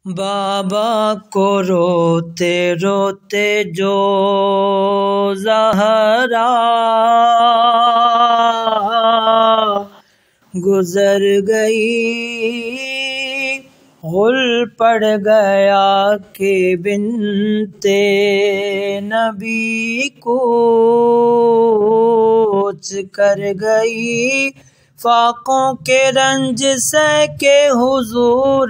بابا کو روتے روتے جو زہرا گزر گئی، غل پڑ گیا کہ بنتے نبی کوچ کر گئی، فاقوں کے رنج سہ کے حضور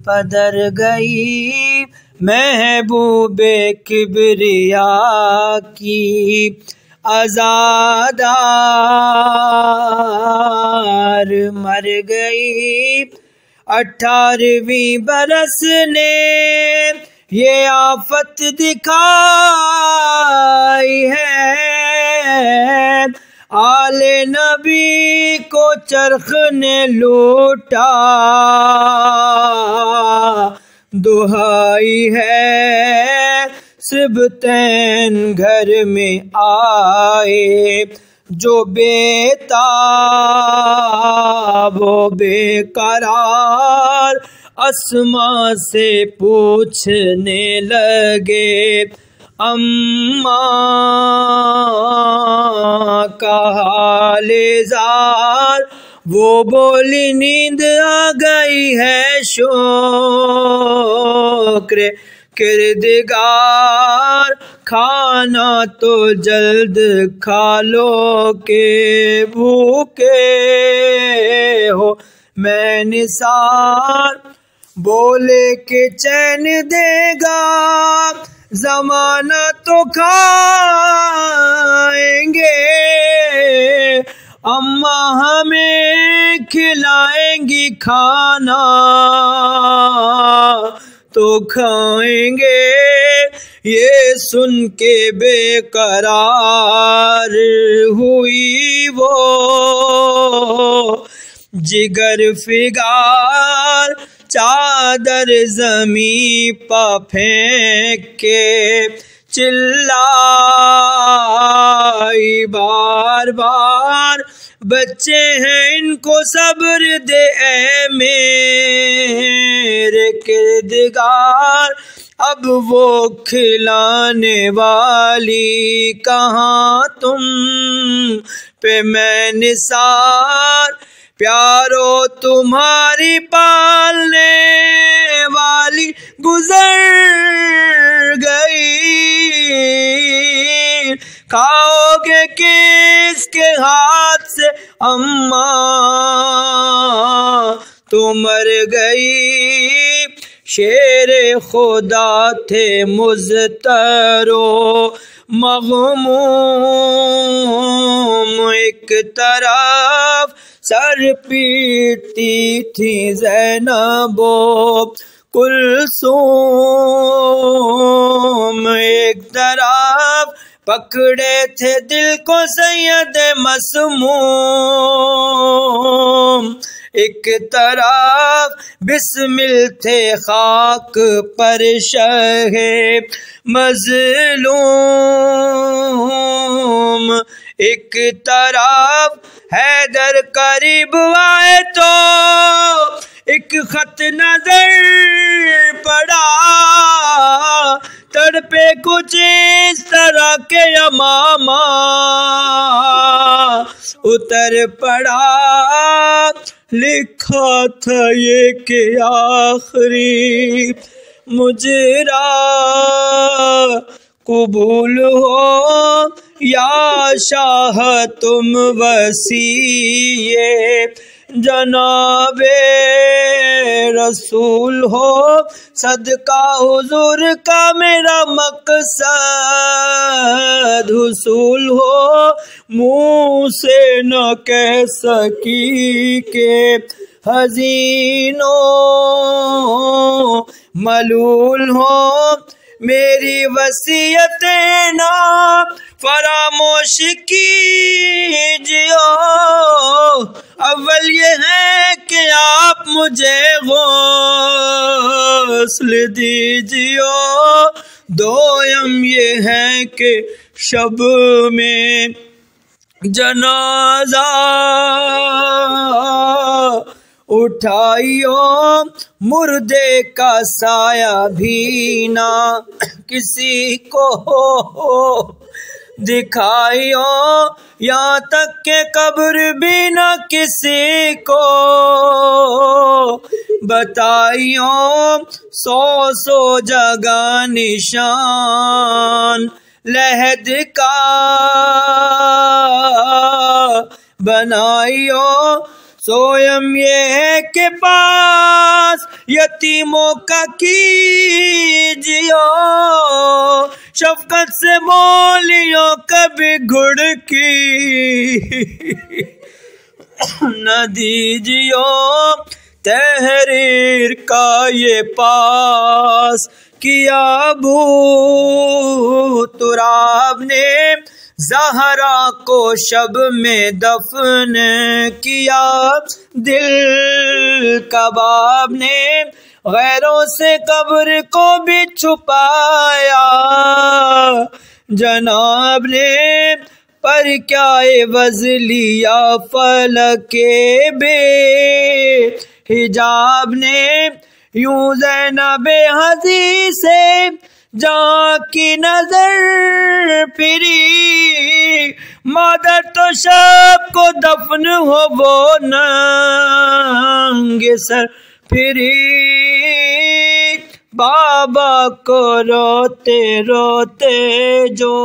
پدر گئی، محبوب کبریا کی عزادار مر گئی۔ 18ویں برس نے یہ آفت دکھائی ہے، آل نبی کو چرخ نے لوٹا، دہائی ہے سبتین گھر میں آئے، جو بے تاب و بے قرار اسماء سے پوچھنے لگے، اماں کا حال زار، وہ بولی نیند آ گئی ہے شکر کردگار، کھانا تو جلد کھا لو کہ بھوکے ہو میں نثار، بولے کہ چین دے گا زمانہ تو کھائیں گے، اماں ہمیں کھلائیں گی کھانا تو کھائیں گے، یہ سن کے بے قرار ہوئی وہ جگر فگار، چادر زمین پہ پھینک کے چلائی بار بار، بچے ہیں ان کو صبر دے اے میرے کردگار، اب وہ کھلانے والی کہاں تم پہ میں نثار، پیارو تمہاری پالنے والی گزر گئی، کھاؤ گے کس کے ہاتھ سے اماں تو مر گئی، شیر خدا تھے مضطر و مغموم، ایک طرف سر پیٹتی تھی زینب و کلثوم، ایک طرف پکڑے تھے دل کو سید مسموم، ایک طرف بسمل تھے خاک پر شہ مظلوم، ایک طرف حیدر قریب آئے تو ایک خط نظر پڑا، تڑپے کچھ اس طرح کے یمامہ اتر پڑا، لکھا تھا یہ کہ آخری مجرا قبول ہو یا شاہ تم وصی جناب رسول ہو، صدقہ حضور کا میرا مقصد حصول ہو، منہ سے نہ کہہ سکی کہ حزینوں ملول ہو، میری وصیتیں نہ فراموش کیجیو، اول یہ ہے کہ آپ مجھے غسل دیجیو، دویم یہ ہے کہ شب میں جنازہ اٹھائیو مردے کا سایہ بھی نہ کسی کو دکھائیو، یہاں تک کہ قبر بھی نہ کسی کو بتائیو، سو سو جگہ نشان لحد کا بنائیو، سویم یہ ہے کہ پاس یتیموں کا کیجیو، شفقت سے بولیو کبھی گھڑکی نہ دیجیو، تحریر کا یہ پاس کیا ابو تراب نے، زہرا کو شب میں دفن کیا، دل کباب نے غیروں سے قبر کو بھی چھپایا جناب نے، پر کیا عوض لیا فلک بے حجاب نے، یوں زینب حضی سے جہاں کی نظر پھری، مادر تو شب کو دفن ہو وہ ننگے سر پھری، بابا کو روتے روتے جو